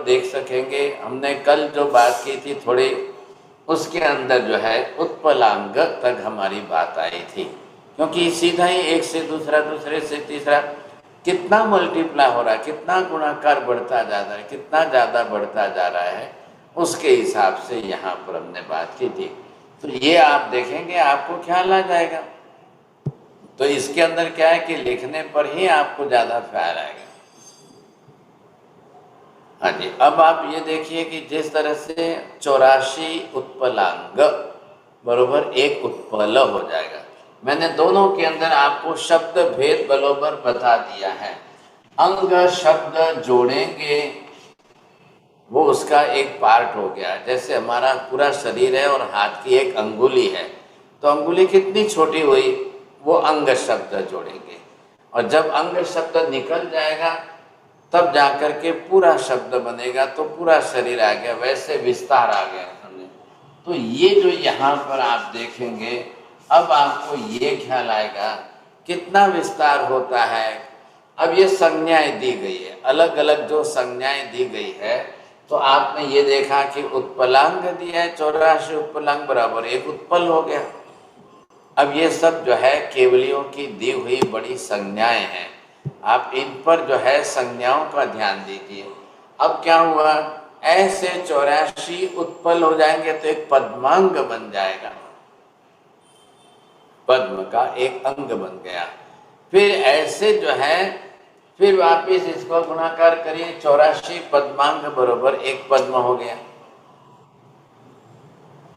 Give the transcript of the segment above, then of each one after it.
देख सकेंगे। हमने कल जो बात की थी थोड़ी, उसके अंदर जो है उत्पलांग तक हमारी बात आई थी, क्योंकि सीधा ही एक से दूसरा, दूसरे से तीसरा कितना मल्टीप्लाई हो रहा है, कितना गुणाकार बढ़ता जा रहा है, कितना ज़्यादा बढ़ता जा रहा है, उसके हिसाब से यहाँ पर हमने बात की थी। तो ये आप देखेंगे आपको ख्याल आ जाएगा। तो इसके अंदर क्या है कि लिखने पर ही आपको ज़्यादा ख्याल आएगा। हाँ जी, अब आप ये देखिए कि जिस तरह से 84 उत्पलांग बरोबर एक उत्पल हो जाएगा। मैंने दोनों के अंदर आपको शब्द भेद बरोबर बता दिया है। अंग शब्द जोड़ेंगे, वो उसका एक पार्ट हो गया। जैसे हमारा पूरा शरीर है और हाथ की एक अंगुली है, तो अंगुली कितनी छोटी हुई, वो अंग शब्द जोड़ेंगे। और जब अंग शब्द निकल जाएगा तब जाकर के पूरा शब्द बनेगा, तो पूरा शरीर आ गया, वैसे विस्तार आ गया हमने। तो ये जो यहाँ पर आप देखेंगे, अब आपको ये ख्याल आएगा कितना विस्तार होता है। अब ये संज्ञाएं दी गई है, अलग अलग जो संज्ञाएं दी गई है, तो आपने ये देखा कि उत्पलांग दिया है, 84 उत्पलांग बराबर एक उत्पल हो गया। अब ये सब जो है केवलियों की दी हुई बड़ी संज्ञाएं हैं, आप इन पर जो है संज्ञाओं का ध्यान दीजिए। अब क्या हुआ, ऐसे 84 उत्पल हो जाएंगे तो एक पद्मांग बन जाएगा, पद्म का एक अंग बन गया। फिर ऐसे जो है, फिर वापिस इसको गुणाकार करिए, 84 पद्मांग बरोबर एक पद्म हो गया।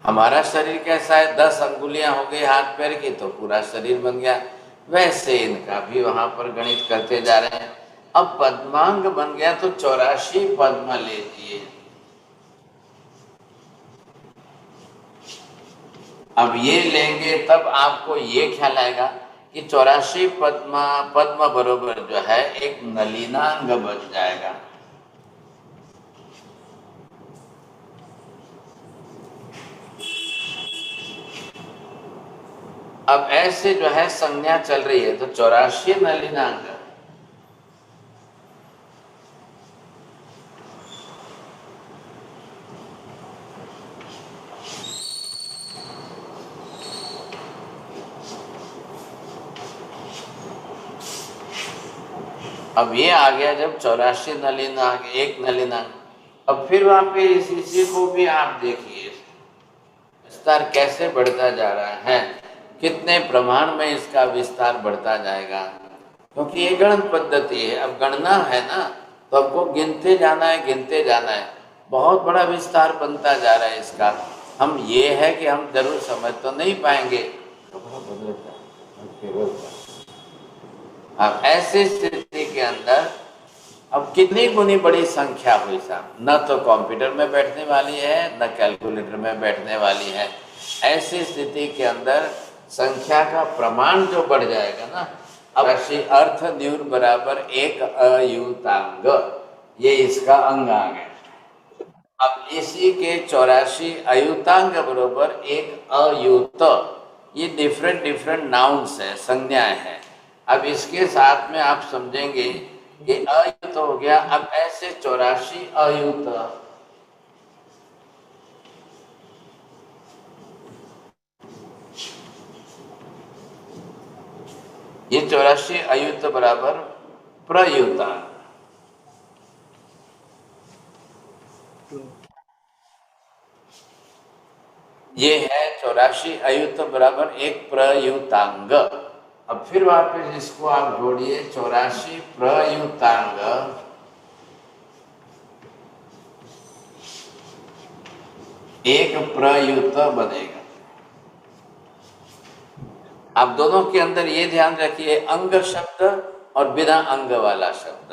हमारा शरीर कैसा है, 10 अंगुलियां हो गई हाथ पैर की, तो पूरा शरीर बन गया। वैसे इनका भी वहां पर गणित करते जा रहे हैं। अब पद्मांग बन गया तो 84 पद्म लीजिए। अब ये लेंगे तब आपको ये ख्याल आएगा कि 84 पद्म बरोबर जो है एक नलिनांग बन जाएगा। अब ऐसे जो है संज्ञा चल रही है, तो 84 नलिनांग। अब ये आ गया जब 84 नलिनांग, एक नलिनांग। अब फिर वहां पे इसी को भी आप देखिए विस्तार कैसे बढ़ता जा रहा है, कितने प्रमाण में इसका विस्तार बढ़ता जाएगा, क्योंकि ये गणन पद्धति है। अब गणना है ना, तो हमको गिनते जाना है, गिनते जाना है। बहुत बड़ा विस्तार बनता जा रहा है इसका। हम ये है कि हम जरूर समझ तो नहीं पाएंगे। अब ऐसी स्थिति के अंदर अब कितनी गुनी बड़ी संख्या हुई साहब, न तो कंप्यूटर में बैठने वाली है, न कैलकुलेटर में बैठने वाली है। ऐसी स्थिति के अंदर संख्या का प्रमाण जो बढ़ जाएगा ना, अब राशि अर्थ न्यून बराबर एक अयुतांग, ये इसका अंग आ गया। अब इसी के 84 अयुतांग बराबर एक अयुत, ये डिफरेंट डिफरेंट नाउन्स है, संज्ञाएं हैं। अब इसके साथ में आप समझेंगे कि अयुत हो गया। अब ऐसे 84 अयुत, ये 84 अयुत बराबर प्रयुतांग। ये है 84 अयुत बराबर एक प्रयुतांग। अब फिर वापस इसको आप जोड़िए, 84 प्रयुतांग एक प्रयुत बनेगा। आप दोनों के अंदर ये ध्यान रखिए, अंग शब्द और बिना अंग वाला शब्द।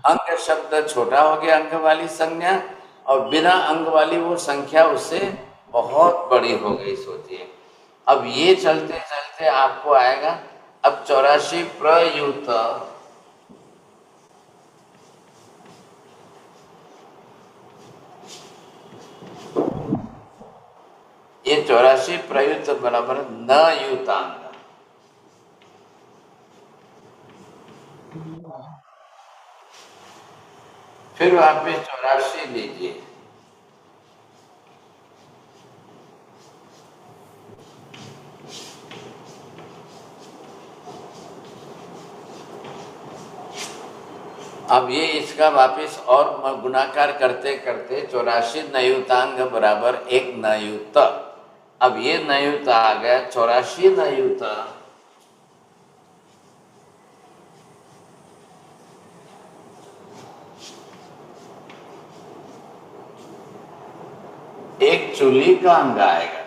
अंग शब्द छोटा हो गया अंग वाली संज्ञा, और बिना अंग वाली वो संख्या उससे बहुत बड़ी हो गई, सोचिए। अब ये चलते चलते आपको आएगा अब 84 प्रयुत, ये 84 प्रयुत बराबर न युतांग। फिर वापिस 84 लीजिए। अब ये इसका वापिस और गुणाकार करते करते 84 नयूतांग बराबर 1 नयूत। अब ये नयूत आ गया 84 नयूत। एक चूली का अंग आएगा।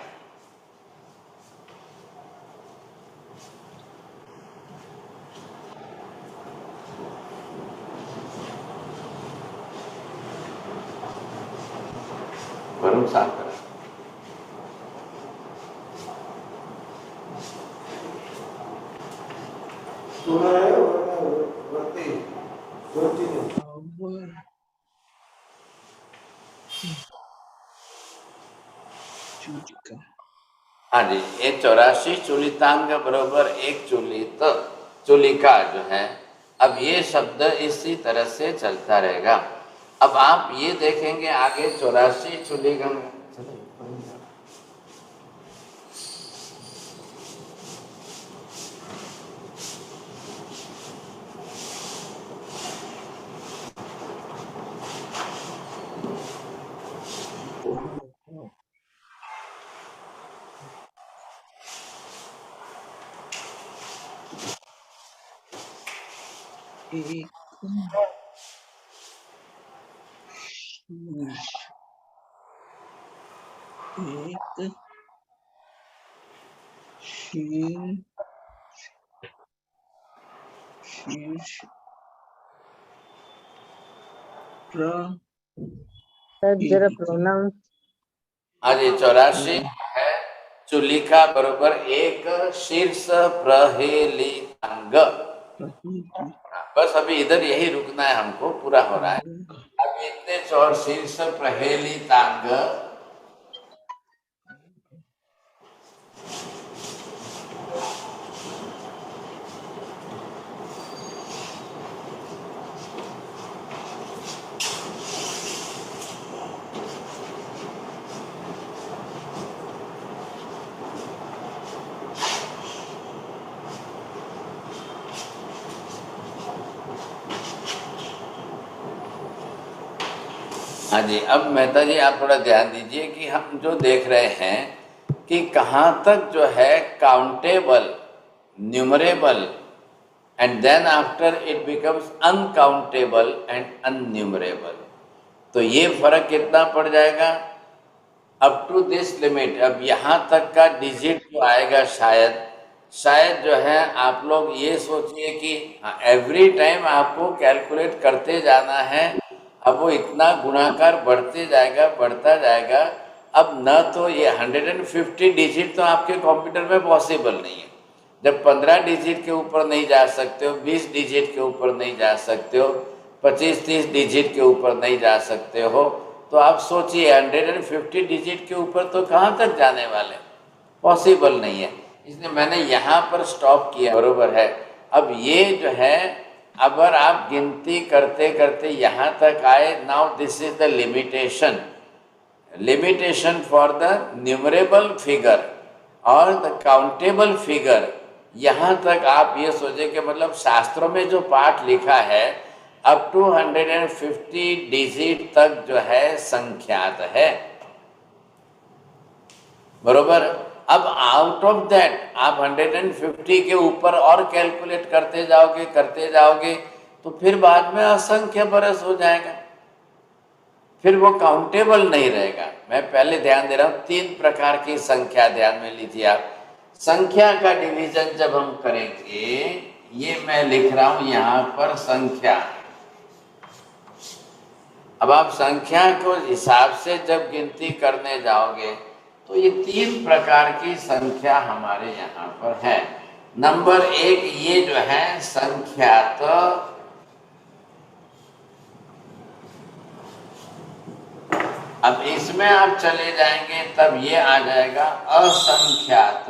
वरुण साफ करा। हाँ जी, ये 84 चूलितांग बराबर 1 चूलित चूलिका जो है। अब ये शब्द इसी तरह से चलता रहेगा। अब आप ये देखेंगे आगे 84 चूलिगंग जरा प्रोनाउंस। आज 84 है चूलिका बराबर 1 शीर्ष प्रहेलितांग। बस अभी इधर यही रुकना है, हमको पूरा हो रहा है। अब इतने चौर शीर्ष प्रहेलितांग हाँ जी। अब मेहता जी आप थोड़ा ध्यान दीजिए कि हम जो देख रहे हैं कि कहाँ तक जो है countable, numerable and then after it becomes uncountable and innumerable. तो ये फर्क कितना पड़ जाएगा? Up to this limit. अब यहाँ तक का डिजिट जो आएगा शायद जो है आप लोग ये सोचिए कि एवरी टाइम आपको कैलकुलेट करते जाना है। अब वो इतना गुणाकार बढ़ता जाएगा। अब न तो ये 150 डिजिट तो आपके कंप्यूटर में पॉसिबल नहीं है। जब 15 डिजिट के ऊपर नहीं जा सकते हो, 20 डिजिट के ऊपर नहीं जा सकते हो, 25-30 डिजिट के ऊपर नहीं जा सकते हो, तो आप सोचिए 150 डिजिट के ऊपर तो कहाँ तक जाने वाले, पॉसिबल नहीं है। इसलिए मैंने यहाँ पर स्टॉप किया, बरोबर है। अब ये जो है अगर आप गिनती करते करते यहाँ तक आए, now this is the limitation for the numerable figure और द काउंटेबल फिगर। यहाँ तक आप ये सोचे कि मतलब शास्त्रों में जो पाठ लिखा है अप टू 150 डिजिट तक जो है संख्यात है, बरोबर। अब आउट ऑफ दैट आप 150 के ऊपर और कैलकुलेट करते जाओगे तो फिर बाद में असंख्य बरस हो जाएगा, फिर वो काउंटेबल नहीं रहेगा। मैं पहले ध्यान दे रहा हूँ 3 प्रकार की संख्या ध्यान में लीजिए आप। संख्या का डिवीजन जब हम करेंगे, ये मैं लिख रहा हूं यहाँ पर संख्या। अब आप संख्या को हिसाब से जब गिनती करने जाओगे तो ये 3 प्रकार की संख्या हमारे यहाँ पर है। नंबर 1 ये जो है संख्यात, अब इसमें आप चले जाएंगे तब ये आ जाएगा असंख्यात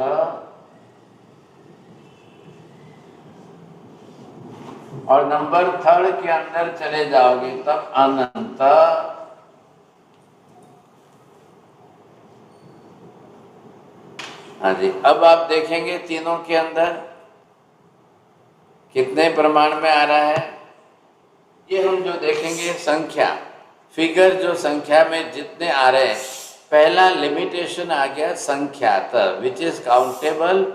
और नंबर थर्ड के अंदर चले जाओगे तब अनंत। हाँ जी, अब आप देखेंगे तीनों के अंदर कितने प्रमाण में आ रहा है। ये हम जो देखेंगे संख्या, फिगर जो संख्या में जितने आ रहे हैं, पहला लिमिटेशन आ गया संख्यात, which is countable,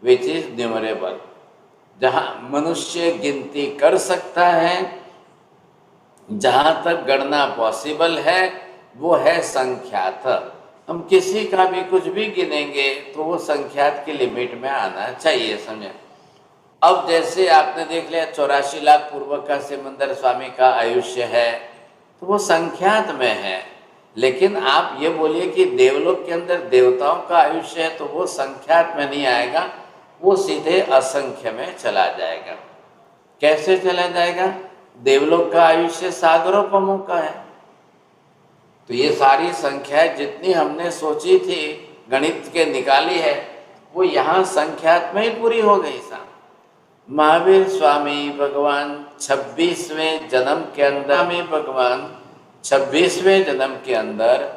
which is numerable. जहां मनुष्य गिनती कर सकता है, जहां तक गणना पॉसिबल है, वो है संख्यात। हम किसी का भी कुछ भी गिनेंगे तो वो संख्यात की लिमिट में आना चाहिए, समझे। अब जैसे आपने देख लिया 84 लाख पूर्व का सिमंदर स्वामी का आयुष्य है, तो वो संख्यात में है। लेकिन आप ये बोलिए कि देवलोक के अंदर देवताओं का आयुष्य है, तो वो संख्यात में नहीं आएगा, वो सीधे असंख्य में चला जाएगा। कैसे चला जाएगा? देवलोक का आयुष्य सागरोपमों का है। तो ये सारी संख्याएं जितनी हमने सोची थी, गणित के निकाली है, वो यहाँ संख्यात में ही पूरी हो गई साहब। महावीर स्वामी भगवान 26वें जन्म के अंदर, स्वामी भगवान 26वें जन्म के अंदर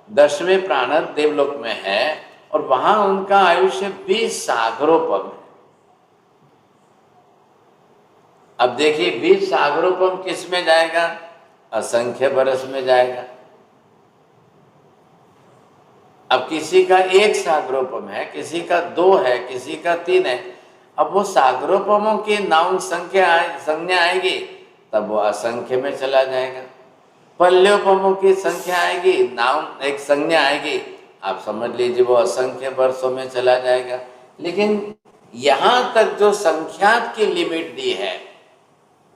10वें प्राणद देवलोक में है, और वहां उनका आयुष्य 20 सागरोपम है। अब देखिए 20 सागरोपम किस में जाएगा? असंख्य बरस में जाएगा। अब किसी का 1 सागरोपम है, किसी का 2 है, किसी का 3 है। अब वो सागरोपमों की नाउन संज्ञा आएगी, तब वो असंख्य में चला जाएगा। पल्योपमों की संख्या आएगी, नाउन एक संज्ञा आएगी, आप समझ लीजिए वो असंख्य वर्षों में चला जाएगा। लेकिन यहाँ तक जो संख्यात की लिमिट दी है,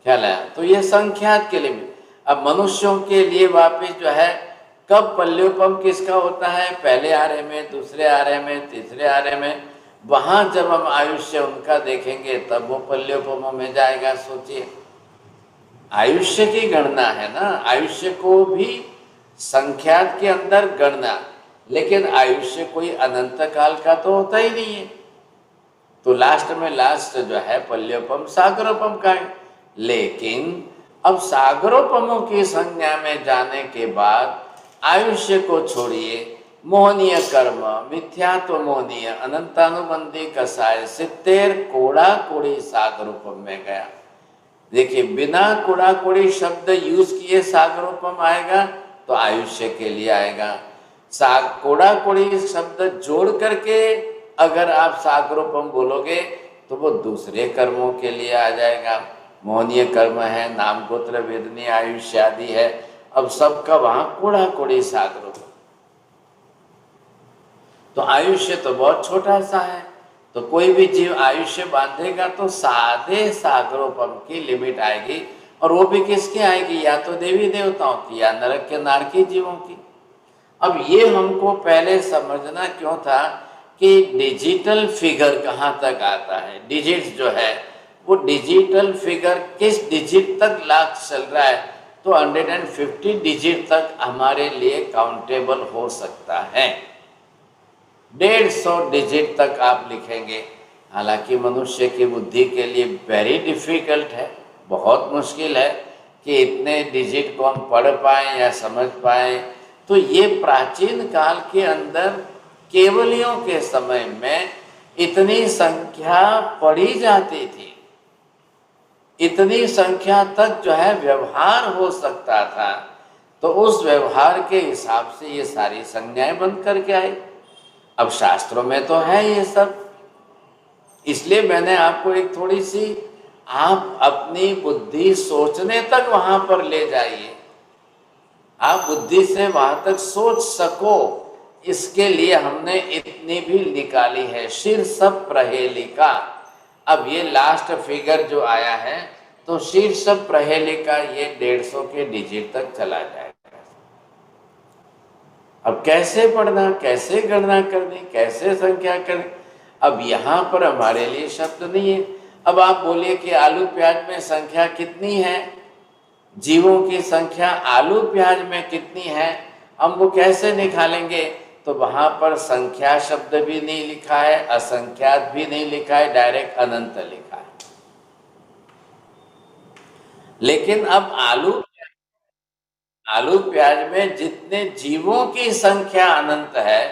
ख्याल है, तो ये संख्यात की लिमिट। अब मनुष्यों के लिए वापिस जो है, कब पल्योपम किसका होता है? पहले आर्य में, दूसरे आर्य में, तीसरे आर्य में। वहां जब हम आयुष्य उनका देखेंगे तब वो पल्योपमों में जाएगा। सोचिए, आयुष्य की गणना है ना, आयुष्य को भी संख्यात के अंदर गणना, लेकिन आयुष्य कोई अनंत काल का तो होता ही नहीं है। तो लास्ट में लास्ट जो है पल्योपम सागरोपम का है। लेकिन अब सागरोपमों की संज्ञा में जाने के बाद आयुष्य को छोड़िए, मोहनीय कर्म, मिथ्यात्व मोहनीय, अनंतानुबंधी कसाय, 70 कोड़ा कोड़ी सागरोपम में गया। देखिए, बिना कोड़ा कोड़ी शब्द यूज किए सागरोपम आएगा तो आयुष्य के लिए आएगा। कोड़ा कोड़ी शब्द जोड़ करके अगर आप सागरोपम बोलोगे तो वो दूसरे कर्मों के लिए आ जाएगा। मोहनीय कर्म है, नाम गोत्र वेदनी आयुष्य आदि है। अब सबका वहां कोड़ा कोड़ी सागरोपम। तो आयुष्य तो बहुत छोटा सा है, तो कोई भी जीव आयुष्य बांधेगा तो साधे सागरोपम की लिमिट आएगी, और वो भी किसकी आएगी? या तो देवी देवताओं की या नरक के नारकी जीवों की। अब ये हमको पहले समझना क्यों था कि डिजिटल फिगर कहाँ तक आता है। डिजिट जो है वो डिजिटल फिगर किस डिजिट तक लाख चल रहा है, तो 150 डिजिट तक हमारे लिए काउंटेबल हो सकता है। 150 डिजिट तक आप लिखेंगे। हालांकि मनुष्य की बुद्धि के लिए वेरी डिफिकल्ट है, बहुत मुश्किल है कि इतने डिजिट को हम पढ़ पाएँ या समझ पाएँ। तो ये प्राचीन काल के अंदर केवलियों के समय में इतनी संख्या पढ़ी जाती थी, इतनी संख्या तक जो है व्यवहार हो सकता था। तो उस व्यवहार के हिसाब से ये सारी संज्ञाएं बन करके आई। अब शास्त्रों में तो है ये सब, इसलिए मैंने आपको एक थोड़ी सी, आप अपनी बुद्धि सोचने तक वहां पर ले जाइए, आप बुद्धि से वहां तक सोच सको, इसके लिए हमने इतनी भी निकाली है शीर्ष प्रहेलिका। अब ये लास्ट फिगर जो आया है, तो शीर्ष प्रहेलिका ये 150 के डिजिट तक चला जाएगा। अब कैसे पढ़ना, कैसे गणना करनी, कैसे संख्या करनी, अब यहाँ पर हमारे लिए शब्द नहीं है। अब आप बोलिए कि आलू प्याज में संख्या कितनी है, जीवों की संख्या आलू प्याज में कितनी है, हम वो कैसे निकालेंगे? तो वहां पर संख्या शब्द भी नहीं लिखा है, असंख्यात भी नहीं लिखा है, डायरेक्ट अनंत लिखा है। लेकिन अब आलू प्याज में जितने जीवों की संख्या अनंत है,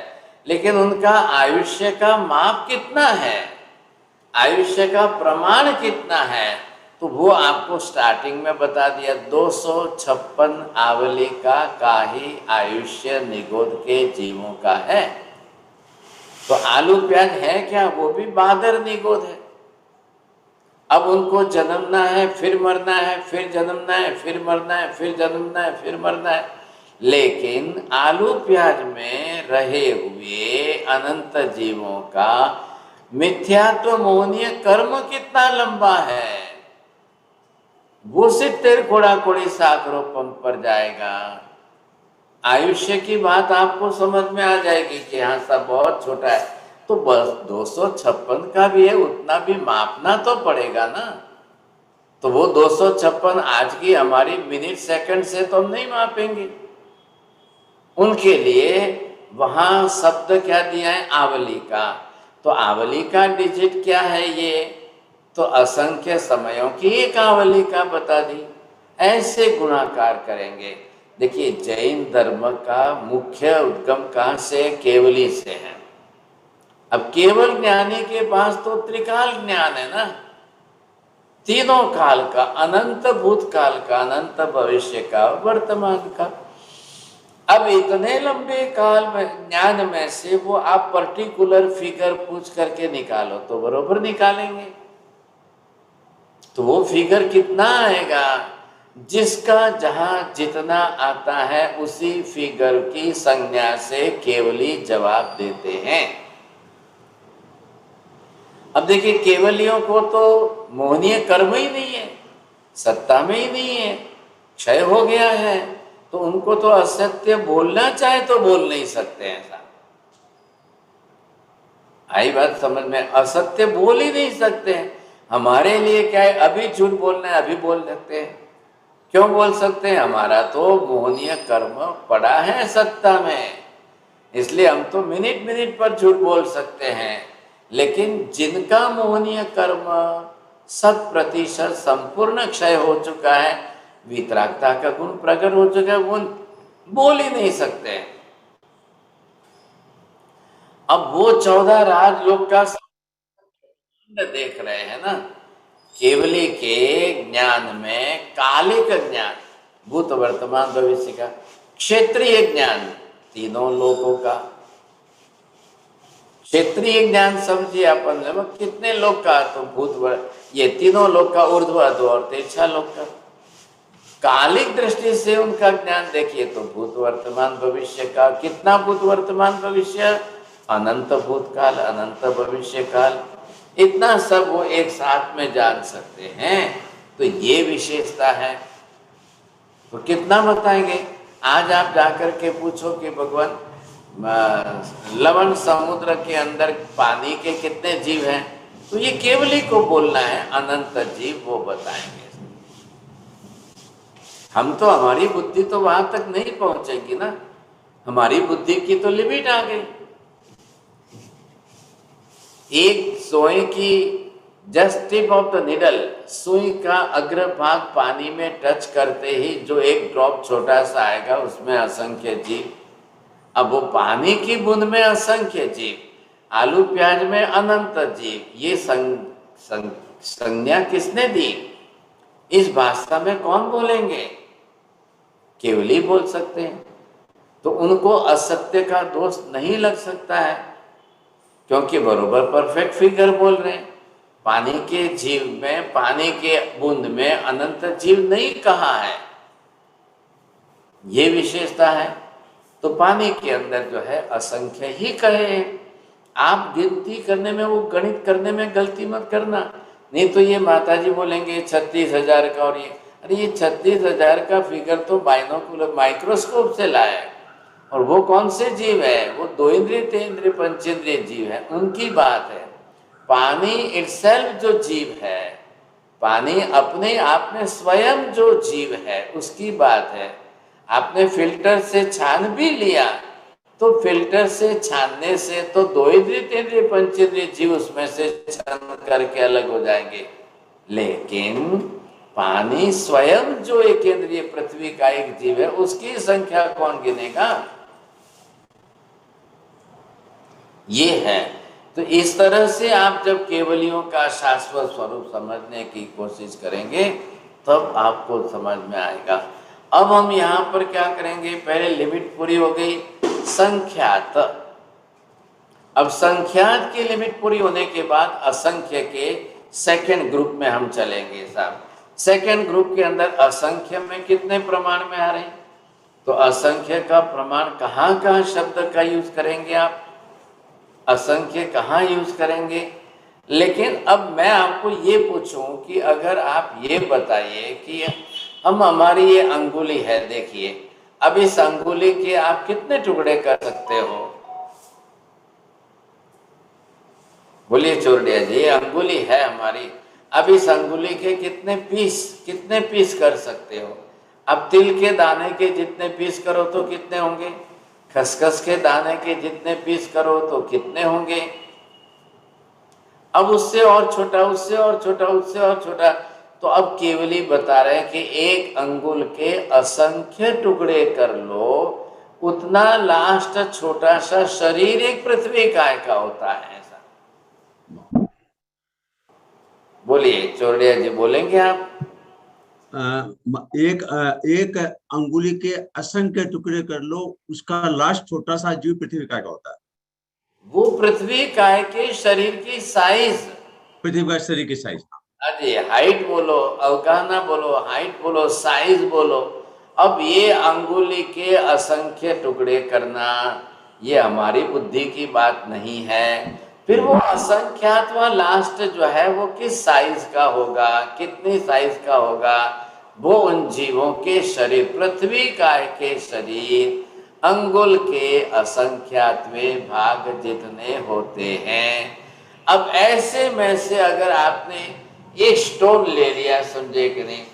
लेकिन उनका आयुष्य का माप कितना है, आयुष्य का प्रमाण कितना है, तो वो आपको स्टार्टिंग में बता दिया। 256 आवली का ही आयुष्य निगोद के जीवों का है। तो आलू प्याज है क्या, वो भी बहादुर निगोद है। अब उनको जन्मना है, फिर मरना है, फिर जन्मना है, फिर मरना है, फिर जन्मना है, फिर मरना है। लेकिन आलू प्याज में रहे हुए अनंत जीवों का मिथ्यात्व मोहनीय कर्म कितना लंबा है, वो सिर्फ तेरे कोड़ा कोड़ी साकरों पंप पर जाएगा। आयुष्य की बात आपको समझ में आ जाएगी कि हाँ सब बहुत छोटा है, तो बस 256 का भी है, उतना भी मापना तो पड़ेगा ना। तो वो 256 आज की हमारी मिनट सेकंड से तो हम नहीं मापेंगे। उनके लिए वहां शब्द क्या दिया है, आवली का। तो आवली का डिजिट क्या है ये, तो असंख्य समयों की एक आवली का बता दी। ऐसे गुणाकार करेंगे। देखिए जैन धर्म का मुख्य उद्गम कहाँ से, केवली से है। अब केवल ज्ञानी के पास तो त्रिकाल ज्ञान है ना, तीनों काल का, अनंत भूतकाल का, अनंत भविष्य का, वर्तमान का। अब इतने लंबे काल में ज्ञान में से वो आप पर्टिकुलर फिगर पूछ करके निकालो तो बरोबर निकालेंगे। तो वो फिगर कितना आएगा, जिसका जहां जितना आता है उसी फिगर की संज्ञा से केवली जवाब देते हैं। अब देखिए केवलियों को तो मोहनीय कर्म ही नहीं है, सत्ता में ही नहीं है, क्षय हो गया है, तो उनको तो असत्य बोलना चाहे तो बोल नहीं सकते हैं। आई बात समझ में, असत्य बोल ही नहीं सकते हैं। हमारे लिए क्या है, अभी झूठ बोलना है अभी बोल सकते हैं। क्यों बोल सकते हैं, हमारा तो मोहनीय कर्म पड़ा है सत्ता में, इसलिए हम तो मिनट मिनट पर झूठ बोल सकते हैं। लेकिन जिनका मोहनीय कर्म 100% संपूर्ण क्षय हो चुका है, वितरागता का गुण प्रकट हो चुका है, वो बोल ही नहीं सकते हैं। अब वो 14 राजयोग का देख रहे हैं ना, केवली के ज्ञान में कालिक ज्ञान, भूत वर्तमान भविष्य का, क्षेत्रीय ज्ञान तीनों लोगों का। क्षेत्रीय ज्ञान समझिए अपन कितने लोग का, तो भूत ये तीनों लोग का, ऊर्ध्व अधो और तिरछा लोग का। कालिक दृष्टि से उनका ज्ञान देखिए तो भूत वर्तमान भविष्य का, कितना भूत वर्तमान भविष्य, अनंत भूतकाल अनंत भविष्य काल, इतना सब वो एक साथ में जान सकते हैं। तो ये विशेषता है। तो कितना बताएंगे, आज आप जाकर के पूछो कि भगवान लवण समुद्र के अंदर पानी के कितने जीव हैं, तो ये केवली को बोलना है अनंत जीव, वो बताएंगे। हम तो, हमारी बुद्धि तो वहां तक नहीं पहुंचेगी ना, हमारी बुद्धि की तो लिमिट आ गई। एक सोए की just tip of the needle, सुई का अग्रभाग पानी में टच करते ही जो एक ड्रॉप छोटा सा आएगा उसमें असंख्य जीव। अब वो पानी की बूंद में असंख्य जीव, आलू प्याज में अनंत जीव, ये संज्ञा किसने दी, इस भाषा में कौन बोलेंगे, केवली बोल सकते हैं। तो उनको असत्य का दोष नहीं लग सकता है, क्योंकि बरोबर परफेक्ट फिगर बोल रहे हैं। पानी के जीव में, पानी के बूंद में अनंत जीव नहीं कहा है, ये विशेषता है। तो पानी के अंदर जो है असंख्य ही कहे हैं। आप गिनती करने में, वो गणित करने में गलती मत करना, नहीं तो ये माताजी बोलेंगे 36,000 का, और ये अरे ये 36,000 का फिगर तो बाइनोकुलर माइक्रोस्कोप से लाया है। और वो कौन से जीव है, वो 2 इंद्रिय 3 इंद्रिय पंचेंद्रिय जीव है, उनकी बात है। पानी इटसेल्फ जो जीव है, पानी अपने आप में स्वयं जो जीव है उसकी बात है। आपने फिल्टर से छान भी लिया, तो फिल्टर से छानने से तो 2 इंद्रिय 3 इंद्रिय पंचेंद्रिय जीव उसमें से छान करके अलग हो जाएंगे। लेकिन पानी स्वयं जो एक केंद्रीय पृथ्वी का एक जीव है, उसकी संख्या कौन गिनेगा? ये है। तो इस तरह से आप जब केवलियों का शाश्वत स्वरूप समझने की कोशिश करेंगे तब आपको समझ में आएगा। अब हम यहाँ पर क्या करेंगे, पहले लिमिट पूरी हो गई संख्यात। अब संख्यात की लिमिट पूरी होने के बाद असंख्य के सेकंड ग्रुप में हम चलेंगे साहब। सेकंड ग्रुप के अंदर असंख्य में कितने प्रमाण में आ रहे हैं? तो असंख्य का प्रमाण कहाँ कहाँ शब्द का यूज करेंगे आप? असंख्य कहाँ यूज करेंगे? लेकिन अब मैं आपको ये पूछूं कि अगर आप ये बताइए कि हम हमारी ये अंगुली है, देखिए अब इस अंगुली के आप कितने टुकड़े कर सकते हो? बोलिए चोरडिया जी, ये अंगुली है हमारी, अब इस अंगुली के कितने पीस कर सकते हो? अब तिल के दाने के जितने पीस करो तो कितने होंगे? खसखस के दाने के जितने पीस करो तो कितने होंगे? अब उससे और छोटा, उससे और छोटा, उससे और छोटा। तो अब केवली बता रहे हैं कि एक अंगुल के असंख्य टुकड़े कर लो, उतना लास्ट छोटा सा शरीर एक पृथ्वी काय का होता है। ऐसा बोलिए चोरडिया जी, बोलेंगे आप? एक अंगुली के असंख्य टुकड़े कर लो, उसका लास्ट छोटा सा जीव पृथ्वी काय का होता है। वो पृथ्वी काय के शरीर की साइज, पृथ्वी का शरीर की साइज। अरे हाइट बोलो, अवगाहना बोलो, हाइट बोलो, साइज बोलो। अब ये अंगुली के असंख्य टुकड़े करना ये हमारी बुद्धि की बात नहीं है। फिर वो असंख्यात लास्ट जो है वो किस साइज का होगा, कितनी साइज का होगा? वो उन जीवों के शरीर, पृथ्वी काय के शरीर अंगुल के असंख्यातवें भाग जितने होते हैं। अब ऐसे में से अगर आपने एक स्टोन ले लिया, समझे कि नहीं,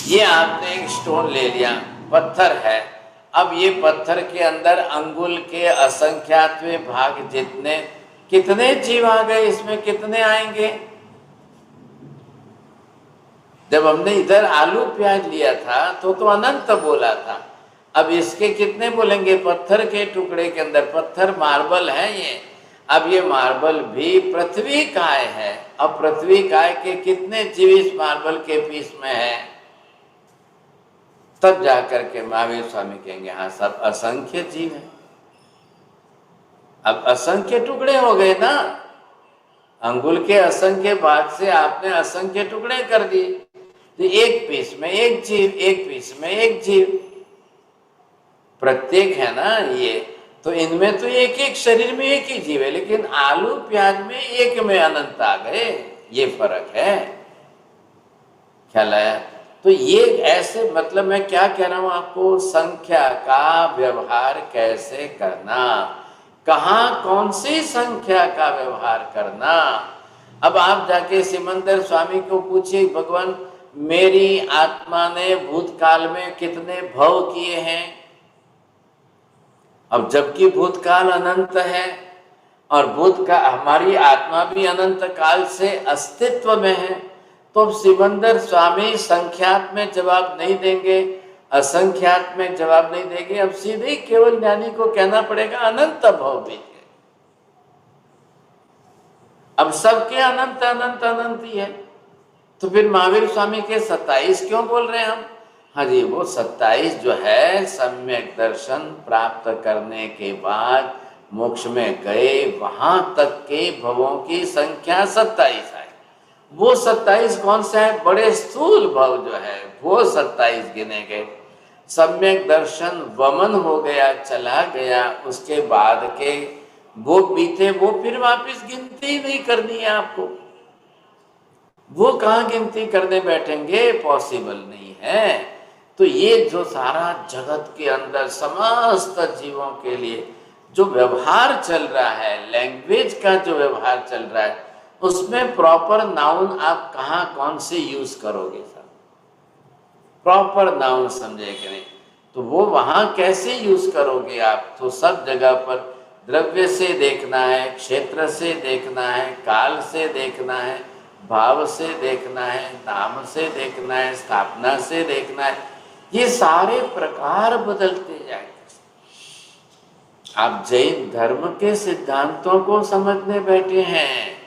ये आपने एक स्टोन ले लिया, पत्थर है। अब ये पत्थर के अंदर अंगुल के असंख्यातवें भाग जितने, कितने जीव आ गए इसमें? कितने आएंगे? जब हमने इधर आलू प्याज लिया था तो अनंत बोला था। अब इसके कितने बोलेंगे? पत्थर के टुकड़े के अंदर, पत्थर मार्बल है ये, अब ये मार्बल भी पृथ्वी काय है। अब पृथ्वी काय के कितने जीव इस मार्बल के पीस में है? तब जाकर के महावीर स्वामी कहेंगे हाँ सब असंख्य जीव है। अब असंख्य टुकड़े हो गए ना, अंगुल के असंख्य भाग से आपने असंख्य टुकड़े कर दिए, तो एक पीस में एक जीव, एक पीस में एक जीव, प्रत्येक है ना ये। तो इनमें तो एक एक शरीर में एक ही जीव है, लेकिन आलू प्याज में एक में अनंत आ गए, ये फर्क है। ख्याल आया? तो ये ऐसे, मतलब मैं क्या कह रहा हूं आपको, संख्या का व्यवहार कैसे करना, कहाँ कौन सी संख्या का व्यवहार करना। अब आप जाके सिमंदर स्वामी को पूछिए, भगवान मेरी आत्मा ने भूतकाल में कितने भव किए हैं? अब जबकि भूतकाल अनंत है और हमारी आत्मा भी अनंत काल से अस्तित्व में है, तो अब सिमंदर स्वामी संख्यात में जवाब नहीं देंगे, असंख्यात में जवाब नहीं देंगे। अब सीधे केवल ज्ञानी को कहना पड़ेगा अनंत भव भी है। अब सबके अनंत अनंत अनंत ही है, तो फिर महावीर स्वामी के 27 क्यों बोल रहे हैं हम? हाँ जी, वो 27 जो है सम्यक दर्शन प्राप्त करने के बाद मोक्ष में गए, वहां तक के भवों की संख्या 27 है। वो 27 कौन से है? बड़े स्थूल भव जो है वो 27 गिने गए। सम्यक दर्शन वमन हो गया, चला गया, उसके बाद के वो बीते, वो फिर वापस गिनती नहीं करनी है आपको। वो कहाँ गिनती करने बैठेंगे? पॉसिबल नहीं है। तो ये जो सारा जगत के अंदर समस्त जीवों के लिए जो व्यवहार चल रहा है, लैंग्वेज का जो व्यवहार चल रहा है, उसमें प्रॉपर नाउन आप कहाँ कौन से यूज करोगे सर? प्रॉपर नाउन समझे कि नहीं? तो वो वहां कैसे यूज करोगे आप? तो सब जगह पर द्रव्य से देखना है, क्षेत्र से देखना है, काल से देखना है, भाव से देखना है, नाम से देखना है, स्थापना से देखना है, ये सारे प्रकार बदलते जाएंगे। आप जैन धर्म के सिद्धांतों को समझने बैठे हैं।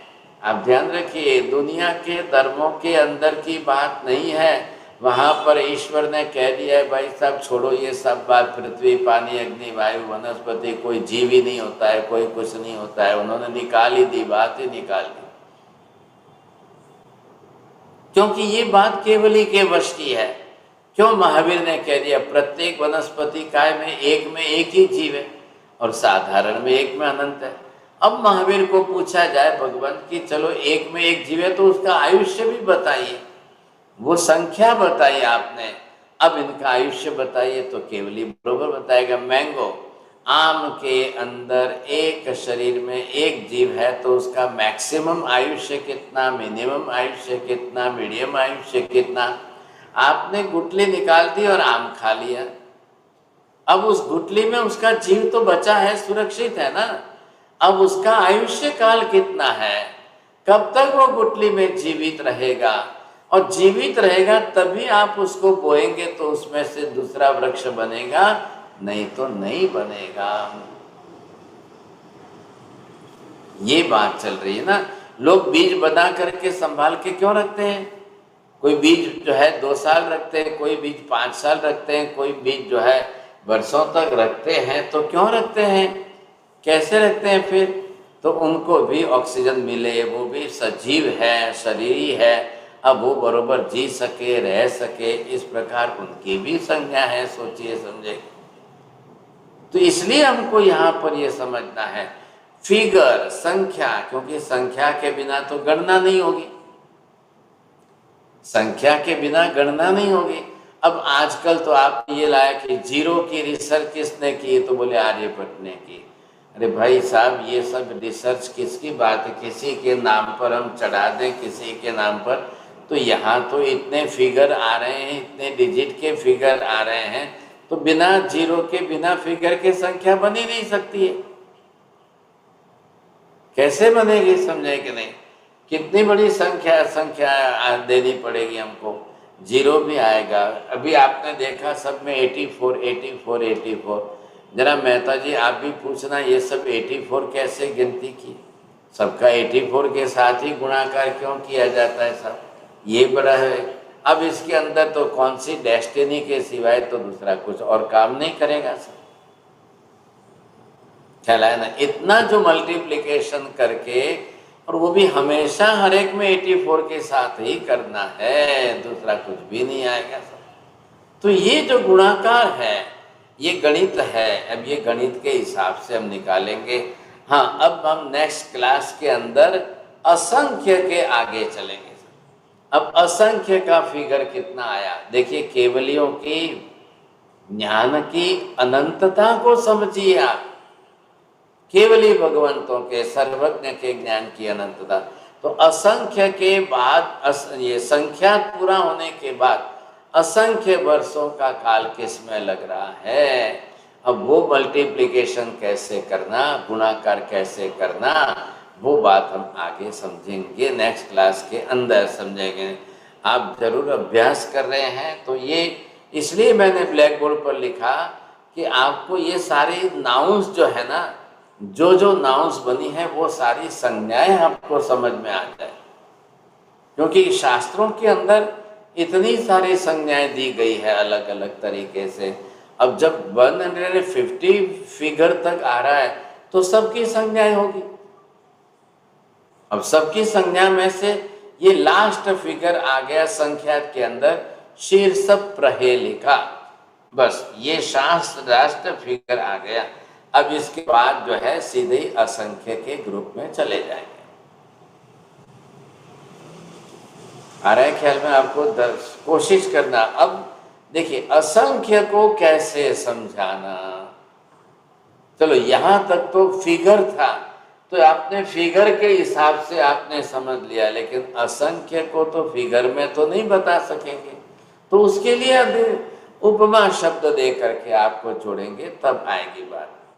आप ध्यान रखिए, दुनिया के धर्मों के अंदर की बात नहीं है। वहां पर ईश्वर ने कह दिया है भाई साहब छोड़ो ये सब बात, पृथ्वी, पानी, अग्नि, वायु, वनस्पति, कोई जीव ही नहीं होता है, कोई कुछ नहीं होता है। उन्होंने निकाल ही दी, बात ही निकाल दी, क्योंकि ये बात केवल ही के वश की है। क्यों? महावीर ने कह दिया प्रत्येक वनस्पति काय में एक ही जीव है और साधारण में एक में अनंत है। अब महावीर को पूछा जाए भगवान की चलो एक में एक जीव है तो उसका आयुष्य भी बताइए, वो संख्या बताइए आपने, अब इनका आयुष्य बताइए, तो केवली बरोबर बताएगा। मैंगो, आम के अंदर एक शरीर में एक जीव है तो उसका मैक्सिमम आयुष्य कितना, मिनिमम आयुष्य कितना, मीडियम आयुष्य कितना। आपने गुठली निकाल दी और आम खा लिया, अब उस गुठली में उसका जीव तो बचा है, सुरक्षित है ना। अब उसका आयुष्य काल कितना है, कब तक वो गुठली में जीवित रहेगा, और जीवित रहेगा तभी आप उसको बोएंगे तो उसमें से दूसरा वृक्ष बनेगा, नहीं तो नहीं बनेगा। ये बात चल रही है ना। लोग बीज बना करके संभाल के क्यों रखते हैं? कोई बीज जो है 2 साल रखते हैं, कोई बीज 5 साल रखते हैं, कोई बीज जो है वर्षों तक रखते हैं। तो क्यों रखते हैं, कैसे रखते हैं? फिर तो उनको भी ऑक्सीजन मिले, वो भी सजीव है, शरीरी है, अब वो बरोबर जी सके, रह सके, इस प्रकार उनकी भी संज्ञा है। सोचिए समझे। तो इसलिए हमको यहाँ पर ये समझना है फिगर, संख्या, क्योंकि संख्या के बिना तो गणना नहीं होगी, संख्या के बिना गणना नहीं होगी। अब आजकल तो आप ये लाया कि जीरो की रिसर्च किसने की, तो बोले आर्यभट्ट ने की। अरे भाई साहब ये सब रिसर्च किसकी बात है, किसी के नाम पर हम चढ़ा दें, किसी के नाम पर। तो यहाँ तो इतने फिगर आ रहे हैं, इतने डिजिट के फिगर आ रहे हैं, तो बिना जीरो के, बिना फिगर के संख्या बन ही नहीं सकती है। कैसे बनेगी, समझे कि नहीं? कितनी बड़ी संख्या देनी पड़ेगी हमको, जीरो भी आएगा। अभी आपने देखा सब में 84। जरा मेहता जी आप भी पूछना, ये सब 84 कैसे गिनती की? सबका 84 के साथ ही गुणाकार क्यों किया जाता है साहब? ये बड़ा है। अब इसके अंदर तो कौन सी डेस्टिनी के सिवाय तो दूसरा कुछ और काम नहीं करेगा सर। ख्याल है ना? इतना जो मल्टीप्लिकेशन करके, और वो भी हमेशा हर एक में 84 के साथ ही करना है, दूसरा कुछ भी नहीं आएगा सर। तो ये जो गुणाकार है ये गणित है। अब ये गणित के हिसाब से हम निकालेंगे। हाँ, अब हम नेक्स्ट क्लास के अंदर असंख्य के आगे चलेंगे। अब असंख्य का फिगर कितना आया, देखिए केवलियों की ज्ञान की अनंतता को समझिए आप। केवली भगवंतों के, सर्वज्ञ के ज्ञान की अनंतता। तो असंख्य के बाद ये संख्या पूरा होने के बाद असंख्य वर्षों का काल किसमें लग रहा है। अब वो मल्टीप्लिकेशन कैसे करना, गुणाकार कैसे करना, वो बात हम आगे समझेंगे, नेक्स्ट क्लास के अंदर समझेंगे। आप जरूर अभ्यास कर रहे हैं, तो ये इसलिए मैंने ब्लैक बोर्ड पर लिखा कि आपको ये सारी नाउंस जो है ना, जो नाउंस बनी है वो सारी संज्ञाएं आपको समझ में आ जाए, क्योंकि शास्त्रों के अंदर इतनी सारी संज्ञाएं दी गई है अलग अलग तरीके से। अब जब 150 फिगर तक आ रहा है तो सबकी संज्ञाएं होगी। अब सबकी संज्ञा में से ये लास्ट फिगर आ गया संख्या के अंदर, शीर्ष प्रहेलिका, बस ये शास्त्र राष्ट्र फिगर आ गया। अब इसके बाद जो है सीधे असंख्य के ग्रुप में चले जाएंगे। आ रहा है ख्याल में आपको? कोशिश करना। अब देखिए असंख्य को कैसे समझाना। चलो यहाँ तक तो फिगर था, तो आपने फिगर के हिसाब से आपने समझ लिया, लेकिन असंख्य को तो फिगर में तो नहीं बता सकेंगे। तो उसके लिए उपमा शब्द दे करके आपको जोड़ेंगे, तब आएगी बात।